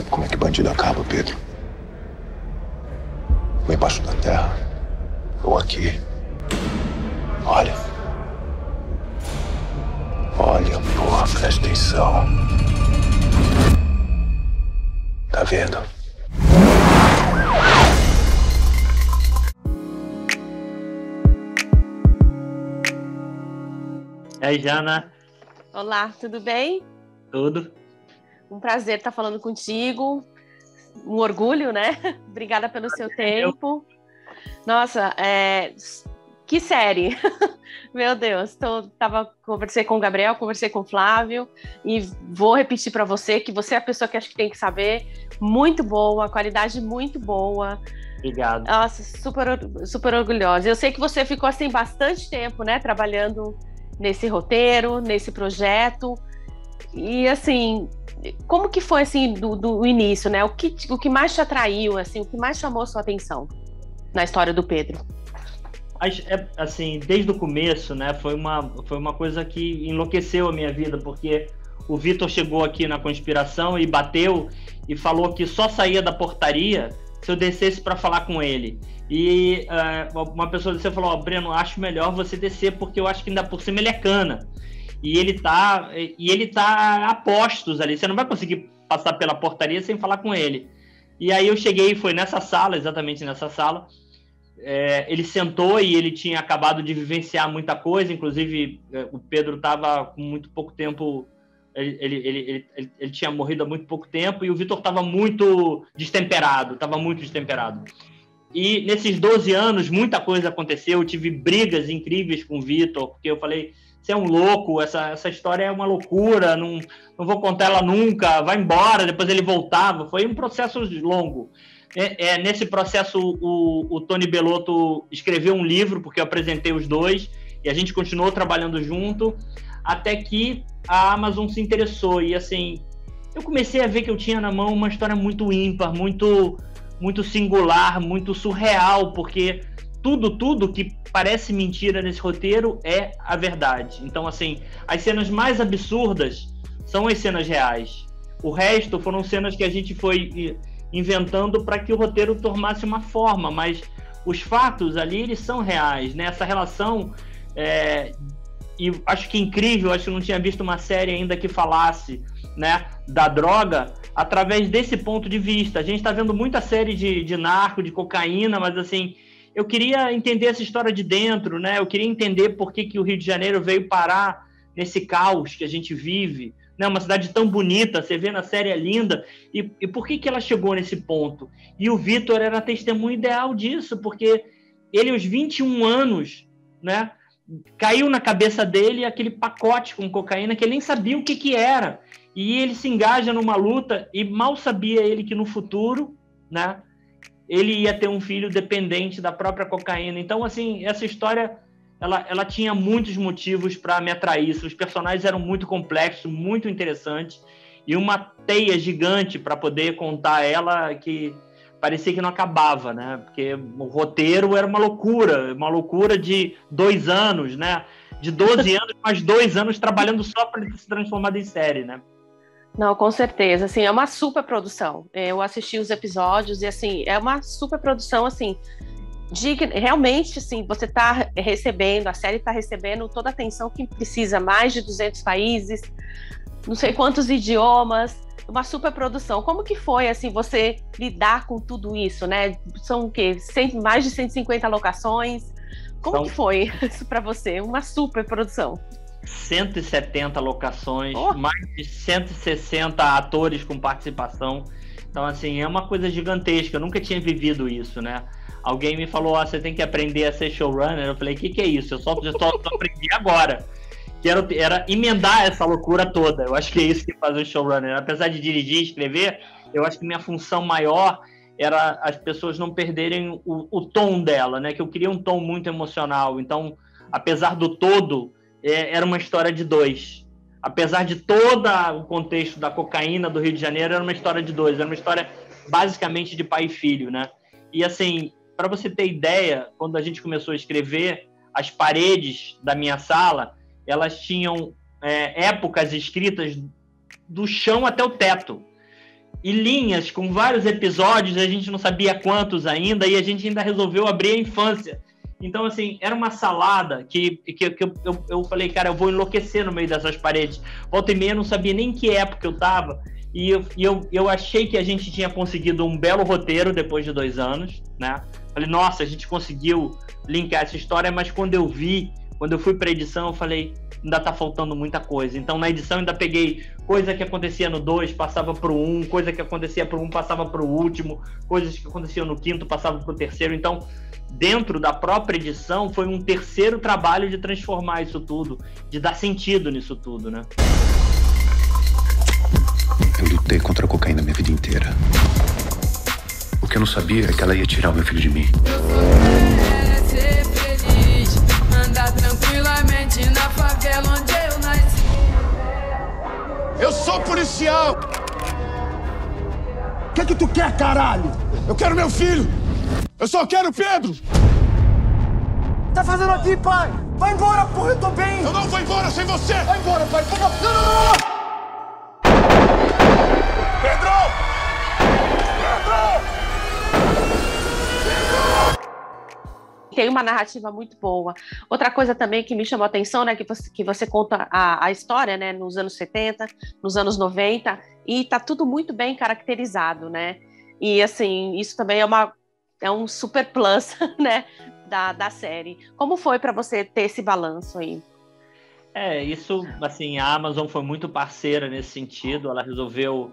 Como é que bandido acaba, Pedro? Ou embaixo da terra, ou aqui. Olha. Olha, porra, presta atenção. Tá vendo? E aí, Jana? Olá, tudo bem? Tudo? Um prazer estar falando contigo. Um orgulho, né? Obrigada pelo seu tempo. Nossa, que série! Meu Deus, conversei com o Gabriel, conversei com o Flávio e vou repetir para você que você é a pessoa que acho que tem que saber. Muito boa, qualidade muito boa. Obrigado. Nossa, super orgulhosa. Eu sei que você ficou assim bastante tempo, né, trabalhando nesse roteiro, nesse projeto. E assim, como que foi assim do início, né? O que mais te atraiu, assim, o que mais chamou a sua atenção na história do Pedro? Assim, desde o começo, né, foi uma coisa que enlouqueceu a minha vida, porque o Vitor chegou aqui na conspiração e bateu e falou que só saía da portaria se eu descesse para falar com ele. E uma pessoa disse, falou, Breno, acho melhor você descer, porque eu acho que ainda por cima ele é cana. E ele tá a postos ali, você não vai conseguir passar pela portaria sem falar com ele. E aí eu cheguei, foi nessa sala, exatamente nessa sala, ele sentou e ele tinha acabado de vivenciar muita coisa, inclusive o Pedro estava com muito pouco tempo, ele tinha morrido há muito pouco tempo, e o Vitor estava muito destemperado. E nesses 12 anos, muita coisa aconteceu, eu tive brigas incríveis com o Vitor, porque eu falei, você é um louco, essa história é uma loucura, não vou contar ela nunca, vai embora. Depois ele voltava, foi um processo longo. Nesse processo, o Tony Bellotto escreveu um livro, porque eu apresentei os dois, e a gente continuou trabalhando junto, até que a Amazon se interessou. E assim, eu comecei a ver que eu tinha na mão uma história muito ímpar, muito, muito singular, muito surreal, porque tudo que parece mentira nesse roteiro é a verdade. Então, assim, as cenas mais absurdas são as cenas reais. O resto foram cenas que a gente foi inventando para que o roteiro tomasse uma forma, mas os fatos ali, eles são reais, né? Essa relação, e acho que incrível, acho que não tinha visto uma série ainda que falasse, né, da droga através desse ponto de vista. A gente está vendo muita série de narco, de cocaína, mas assim, eu queria entender essa história de dentro, né? Eu queria entender por que o Rio de Janeiro veio parar nesse caos que a gente vive, né? Uma cidade tão bonita, você vê na série, é linda, e por que ela chegou nesse ponto? E o Vitor era testemunho ideal disso, porque ele, aos 21 anos, né, caiu na cabeça dele aquele pacote com cocaína que ele nem sabia o que era, e ele se engaja numa luta, e mal sabia ele que no futuro, né, ele ia ter um filho dependente da própria cocaína. Então, assim, essa história, ela tinha muitos motivos para me atrair. Os personagens eram muito complexos, muito interessantes, e uma teia gigante para poder contar ela, que parecia que não acabava, né? Porque o roteiro era uma loucura de 2 anos, né? De 12 anos, mais 2 anos trabalhando só para ele se transformar em série, né? Não, com certeza, assim, é uma super produção. Eu assisti os episódios e, assim, é uma super produção, assim, realmente, assim, você está recebendo, a série está recebendo toda a atenção que precisa, mais de 200 países, não sei quantos idiomas, uma super produção. Como que foi, assim, você lidar com tudo isso, né? São o quê? Mais de 150 locações. Como que foi isso para você? Uma super produção. 170 locações, mais de 160 atores com participação. Então, assim, é uma coisa gigantesca. Eu nunca tinha vivido isso, né? Alguém me falou, você tem que aprender a ser showrunner. Eu falei, o que é isso? Eu só aprendi agora. Que era emendar essa loucura toda. Eu acho que é isso que faz o showrunner. Apesar de dirigir e escrever, eu acho que minha função maior era as pessoas não perderem o tom dela, né? Que eu queria um tom muito emocional. Então, apesar do todo, era uma história de 2. Apesar de todo o contexto da cocaína do Rio de Janeiro, era uma história de 2. Era uma história basicamente de pai e filho, né? E assim, para você ter ideia, quando a gente começou a escrever, as paredes da minha sala, elas tinham épocas escritas do chão até o teto. e linhas com vários episódios, a gente não sabia quantos ainda, e a gente ainda resolveu abrir a infância. Então, assim, era uma salada que eu falei, cara, eu vou enlouquecer no meio dessas paredes. Volta e meia, eu não sabia nem em que época eu tava, e eu achei que a gente tinha conseguido um belo roteiro depois de 2 anos, né? Falei, nossa, a gente conseguiu linkar essa história, mas quando eu fui pra edição, eu falei, ainda tá faltando muita coisa. Então, na edição, ainda peguei coisa que acontecia no 2, passava pro 1, coisa que acontecia pro 1, passava pro último, coisas que aconteciam no 5º, passava pro 3º. Então, dentro da própria edição, foi um terceiro trabalho de transformar isso tudo, de dar sentido nisso tudo, né? Eu lutei contra a cocaína minha vida inteira. O que eu não sabia é que ela ia tirar o meu filho de mim. Eu só quero ser feliz, andar tranquilamente na favela onde eu nasci. Eu sou policial! O que tu quer, caralho? Eu quero meu filho! Eu só quero o Pedro! Tá fazendo aqui, pai? Vai embora, porra, eu tô bem! Eu não vou embora sem você! Vai embora, pai! Não! Pedro! Pedro! Tem uma narrativa muito boa. Outra coisa também que me chamou a atenção, né, que você conta a história, né, nos anos 70, nos anos 90, e tá tudo muito bem caracterizado, né? E, assim, isso também é um super plus, né, da série. Como foi para você ter esse balanço aí? Isso, assim, a Amazon foi muito parceira nesse sentido, ela resolveu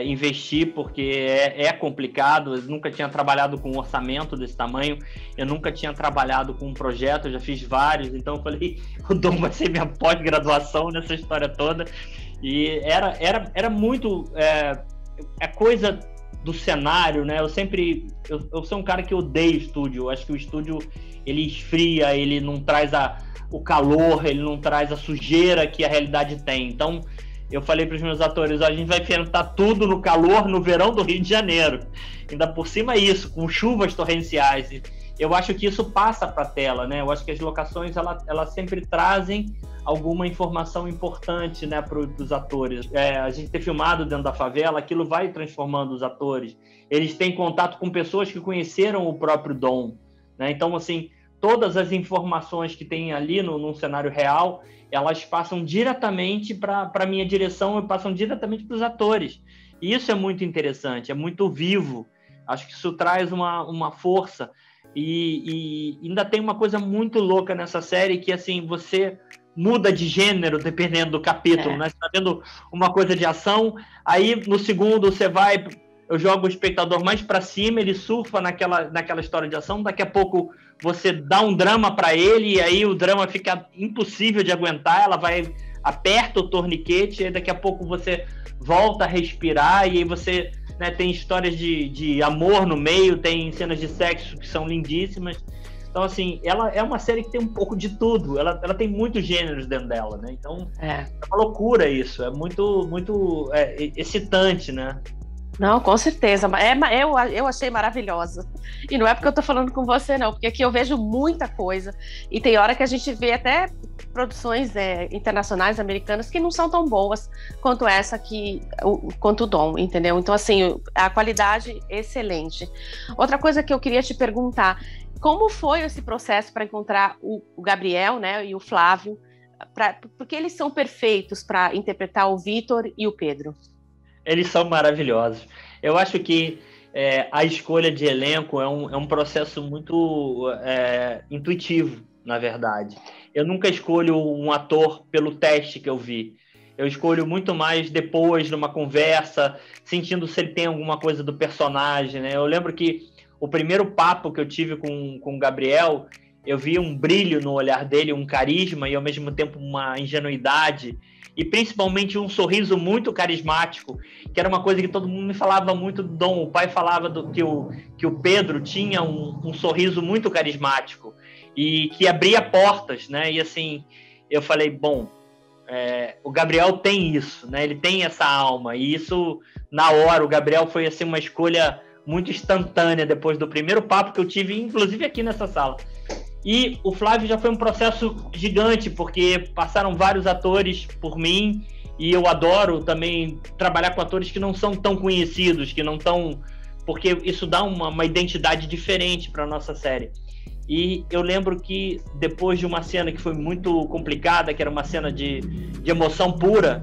investir, porque é complicado. Eu nunca tinha trabalhado com um orçamento desse tamanho, eu nunca tinha trabalhado com um projeto, eu já fiz vários, então eu falei, o Dom vai ser minha pós-graduação nessa história toda, e era muito a coisa do cenário, né? Eu sou um cara que odeia estúdio. Eu acho que o estúdio, ele esfria, ele não traz o calor, ele não traz a sujeira que a realidade tem. Então, eu falei para os meus atores, a gente vai enfrentar tudo no calor, no verão do Rio de Janeiro. Ainda por cima isso, com chuvas torrenciais. Eu acho que isso passa para a tela, né? Eu acho que as locações, elas sempre trazem alguma informação importante, né, para os atores. A gente ter filmado dentro da favela, aquilo vai transformando os atores. Eles têm contato com pessoas que conheceram o próprio Dom, né? Então, assim, todas as informações que tem ali num cenário real, elas passam diretamente para a minha direção e passam diretamente para os atores. E isso é muito interessante, é muito vivo. Acho que isso traz uma força. E ainda tem uma coisa muito louca nessa série, que, assim, você muda de gênero dependendo do capítulo, né? Você tá vendo uma coisa de ação, aí no segundo eu jogo o espectador mais para cima, ele surfa naquela história de ação, daqui a pouco você dá um drama para ele, e aí o drama fica impossível de aguentar, aperta o torniquete, e daqui a pouco você volta a respirar, e aí você, né, tem histórias de amor no meio, tem cenas de sexo que são lindíssimas. Então, assim, ela é uma série que tem um pouco de tudo, ela tem muitos gêneros dentro dela, né? Então, é uma loucura isso, é muito, muito excitante, né? Não, com certeza. Eu achei maravilhosa. E não é porque eu tô falando com você, não, porque aqui eu vejo muita coisa. E tem hora que a gente vê até produções internacionais, americanas, que não são tão boas quanto essa quanto o Dom, entendeu? Então, assim, a qualidade é excelente. Outra coisa que eu queria te perguntar, como foi esse processo para encontrar o Gabriel, né, e o Flávio, porque eles são perfeitos para interpretar o Vitor e o Pedro? Eles são maravilhosos. Eu acho que a escolha de elenco é um processo muito intuitivo, na verdade. Eu nunca escolho um ator pelo teste que eu vi. Eu escolho muito mais depois, numa conversa, sentindo se ele tem alguma coisa do personagem, né? Eu lembro que o primeiro papo que eu tive com o Gabriel, eu vi um brilho no olhar dele, um carisma e, ao mesmo tempo, uma ingenuidade, e principalmente um sorriso muito carismático, que era uma coisa que todo mundo me falava muito do Dom. O pai falava que o Pedro tinha um sorriso muito carismático e que abria portas, né? E, assim, eu falei, bom, o Gabriel tem isso, né? Ele tem essa alma, e isso, na hora, o Gabriel foi, assim, uma escolha muito instantânea depois do primeiro papo que eu tive, inclusive aqui nessa sala. E o Flávio já foi um processo gigante, porque passaram vários atores por mim, E eu adoro também trabalhar com atores que não são tão conhecidos, que não estão... Porque isso dá uma identidade diferente para a nossa série. E eu lembro que depois de uma cena que foi muito complicada, que era uma cena de emoção pura,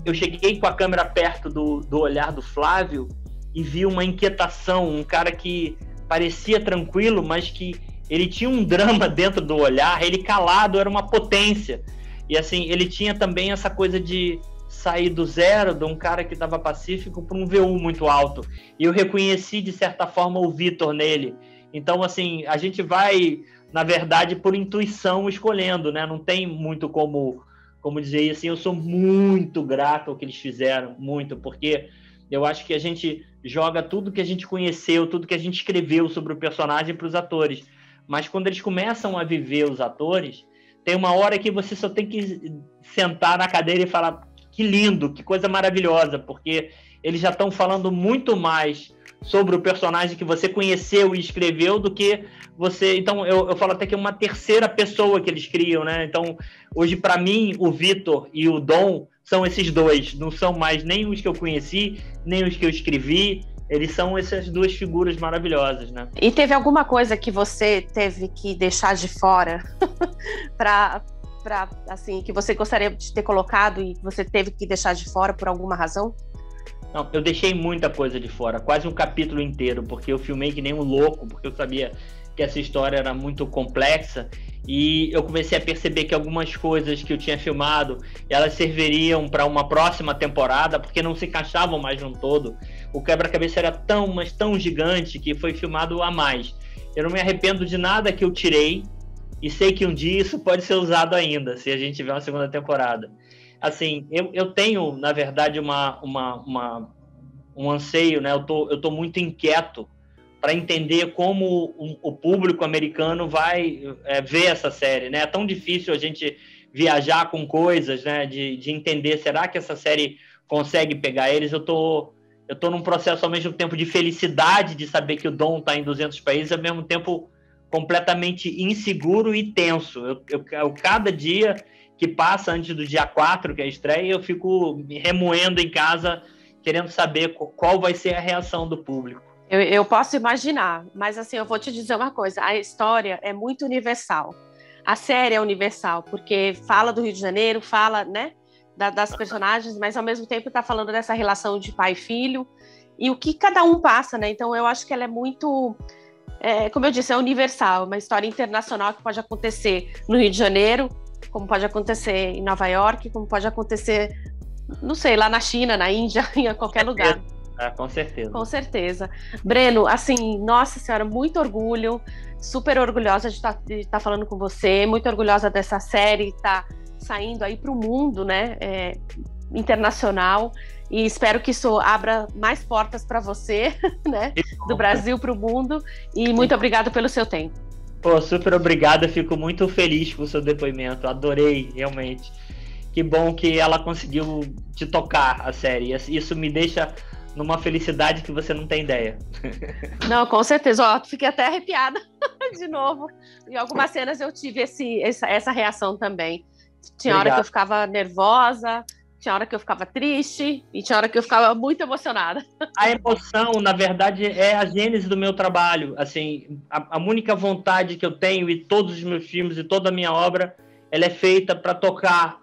eu cheguei com a câmera perto do olhar do Flávio e vi uma inquietação, um cara que parecia tranquilo, mas que ele tinha um drama dentro do olhar, ele calado era uma potência. E assim, ele tinha também essa coisa de sair do zero, de um cara que estava pacífico, para um VU muito alto. E eu reconheci, de certa forma, o Vitor nele. Então, assim, a gente vai, na verdade, por intuição escolhendo, né? Não tem muito como dizer assim, eu sou muito grato ao que eles fizeram, muito, porque eu acho que a gente joga tudo que a gente conheceu, tudo que a gente escreveu sobre o personagem para os atores. Mas quando eles começam a viver os atores, tem uma hora que você só tem que sentar na cadeira e falar que lindo, que coisa maravilhosa, porque eles já estão falando muito mais sobre o personagem que você conheceu e escreveu do que você... Então, eu falo até que é uma terceira pessoa que eles criam, né? Então, hoje, para mim, o Vitor e o Dom são esses dois. Não são mais nem os que eu conheci, nem os que eu escrevi. Eles são essas duas figuras maravilhosas, né? E teve alguma coisa que você teve que deixar de fora assim, que você gostaria de ter colocado e você teve que deixar de fora por alguma razão? Não, eu deixei muita coisa de fora, quase um capítulo inteiro, porque eu filmei que nem um louco, porque eu sabia que essa história era muito complexa, e eu comecei a perceber que algumas coisas que eu tinha filmado, elas serviriam para uma próxima temporada, porque não se encaixavam mais num todo. O quebra-cabeça era mas tão gigante que foi filmado a mais. Eu não me arrependo de nada que eu tirei, e sei que um dia isso pode ser usado ainda, se a gente tiver uma segunda temporada. Assim, eu tenho, na verdade, um anseio, né? Eu tô muito inquieto para entender como o público americano vai ver essa série, né? É tão difícil a gente viajar com coisas, né? De entender, será que essa série consegue pegar eles? Eu tô num processo, ao mesmo tempo, de felicidade de saber que o Dom está em 200 países, ao mesmo tempo completamente inseguro e tenso. Eu cada dia que passa antes do dia 4, que é a estreia, eu fico me remoendo em casa, querendo saber qual vai ser a reação do público. Eu posso imaginar, mas assim, eu vou te dizer uma coisa, a história é muito universal. A série é universal, porque fala do Rio de Janeiro, fala, né, das personagens, mas ao mesmo tempo está falando dessa relação de pai e filho, e o que cada um passa, né? Então eu acho que ela é muito... como eu disse, é universal, uma história internacional que pode acontecer no Rio de Janeiro, como pode acontecer em Nova York, como pode acontecer, não sei, lá na China, na Índia, em qualquer lugar. Com certeza. Com certeza. Breno, assim, nossa senhora, muito orgulho, super orgulhosa de estar falando com você, muito orgulhosa dessa série estar saindo aí para o mundo, né, internacional, e espero que isso abra mais portas para você, né, do Brasil para o mundo, e muito obrigada pelo seu tempo. Pô, super obrigado, eu fico muito feliz com o seu depoimento, adorei, realmente. Que bom que ela conseguiu te tocar, a série, isso me deixa numa felicidade que você não tem ideia. Não, com certeza, ó, fiquei até arrepiada de novo, em algumas cenas eu tive essa reação também. Tinha hora que eu ficava nervosa, tinha hora que eu ficava triste e tinha hora que eu ficava muito emocionada. A emoção, na verdade, é a gênese do meu trabalho. Assim, a única vontade que eu tenho, e todos os meus filmes e toda a minha obra, ela é feita para tocar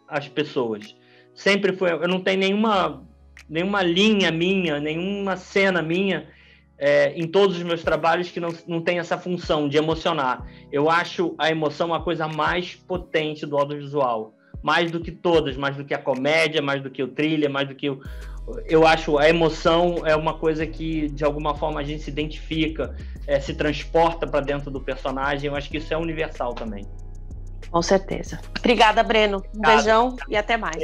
as pessoas. Sempre foi. Eu não tenho nenhuma linha minha, nenhuma cena minha em todos os meus trabalhos que não tem essa função de emocionar. Eu acho a emoção a coisa mais potente do audiovisual. Mais do que todas, mais do que a comédia, mais do que o thriller, mais do que eu acho a emoção é uma coisa que, de alguma forma, a gente se identifica, se transporta para dentro do personagem. Eu acho que isso é universal também. Com certeza. Obrigada, Breno. Um beijão e até mais.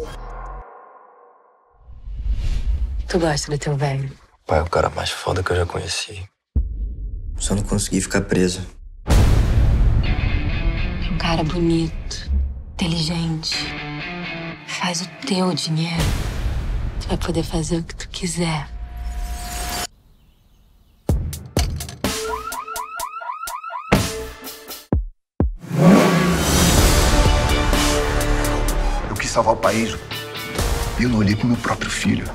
Tu gosta do teu velho? Pai é o cara mais foda que eu já conheci. Só não consegui ficar preso. Um cara bonito, inteligente. Faz o teu dinheiro. Tu vai poder fazer o que tu quiser. Eu quis salvar o país. E eu não olhei pro meu próprio filho.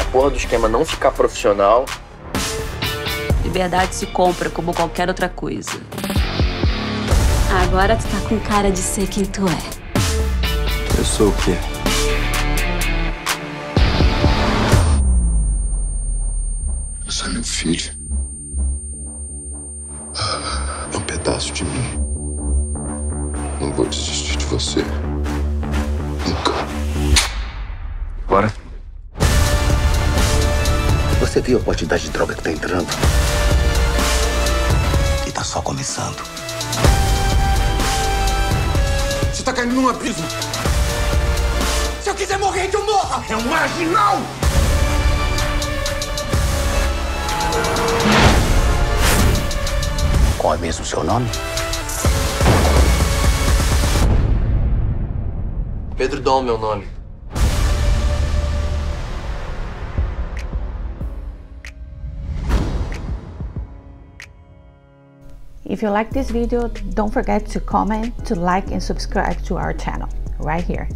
A porra do esquema não ficar profissional. Liberdade se compra como qualquer outra coisa. Agora tu tá com cara de ser quem tu é. Eu sou o quê? Você é meu filho. É um pedaço de mim. Não vou desistir de você. Nunca. Bora. Você viu a quantidade de droga que tá entrando? E tá só começando. Você tá caindo num abismo. Se eu quiser morrer, que eu morra! É um marginal! Qual é mesmo o seu nome? Pedro Dom, meu nome. If you like this video, don't forget to comment, to like and subscribe to our channel right here.